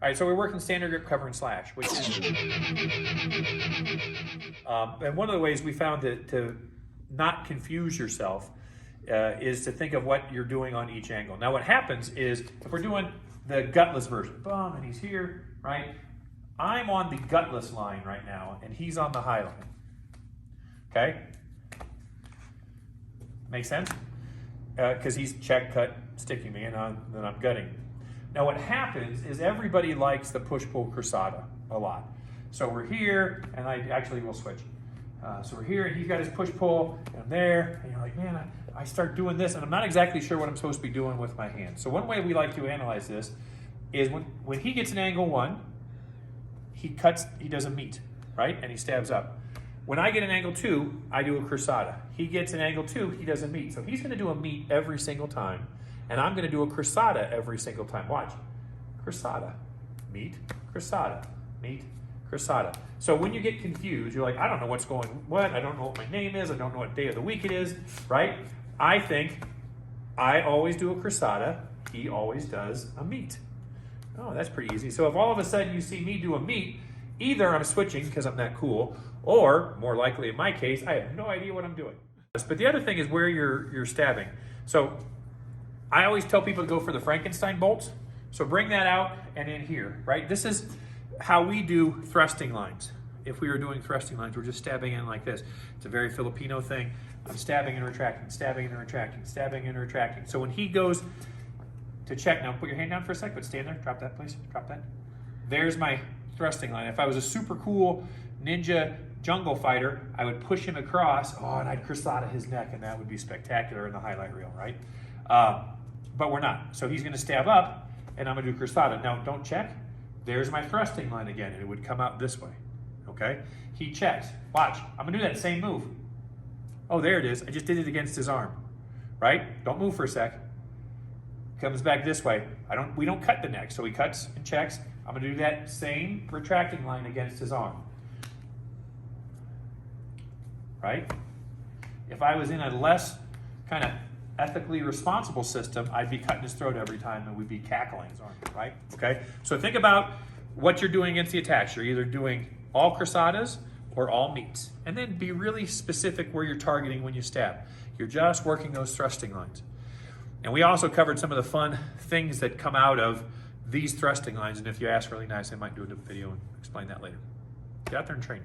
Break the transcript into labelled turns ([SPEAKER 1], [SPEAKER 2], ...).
[SPEAKER 1] All right, so we're working standard grip, cover, and slash, which is, and one of the ways we found to not confuse yourself is to think of what you're doing on each angle. Now what happens is, if we're doing the gutless version, boom, and he's here, right? I'm on the gutless line right now, and he's on the high line, okay? Make sense? Because he's check, cut, sticking me, and then I'm gutting. Now what happens is everybody likes the push-pull cruzada a lot. So we're here, and I actually will switch. So we're here, and he's got his push-pull, and I'm there, and you're like, man, I start doing this, and I'm not exactly sure what I'm supposed to be doing with my hand. So one way we like to analyze this is when he gets an angle 1, he does a meet, right? And he stabs up. When I get an angle 2, I do a cruzada. He gets an angle 2, he does a meet. So he's gonna do a meet every single time, and I'm gonna do a cruzada every single time. Watch, cruzada, meet, cruzada, meet, cruzada. So when you get confused, you're like, I don't know what's going what, I don't know what my name is, I don't know what day of the week it is, right? I think I always do a cruzada, he always does a meet. Oh, that's pretty easy. So if all of a sudden you see me do a meet, either I'm switching because I'm that cool, or more likely in my case, I have no idea what I'm doing. But the other thing is where you're stabbing. So I always tell people to go for the Frankenstein bolts. So bring that out and in here, right? This is how we do thrusting lines. If we were doing thrusting lines, we're just stabbing in like this. It's a very Filipino thing. I'm stabbing and retracting, stabbing and retracting, stabbing and retracting. So when he goes to check, now put your hand down for a sec, but stand there, drop that please, drop that. There's my thrusting line. If I was a super cool ninja jungle fighter, I would push him across, and I'd cruzada his neck, and that would be spectacular in the highlight reel, right? But we're not. So he's gonna stab up, and I'm gonna do cruzada. Now don't check. There's my thrusting line again, and it would come out this way, okay? He checks, watch, I'm gonna do that same move. Oh, there it is, I just did it against his arm, right? Don't move for a sec. Comes back this way. We don't cut the neck, so he cuts and checks. I'm gonna do that same retracting line against his arm, right? If I was in a less kind of ethically responsible system, I'd be cutting his throat every time and we'd be cackling his arm, right? Okay, so think about what you're doing against the attacks. You're either doing all cruzadas or all meets, and then be really specific where you're targeting when you stab. You're just working those thrusting lines. And we also covered some of the fun things that come out of these thrusting lines, and if you ask really nice, I might do a video and explain that later. Get out there and train.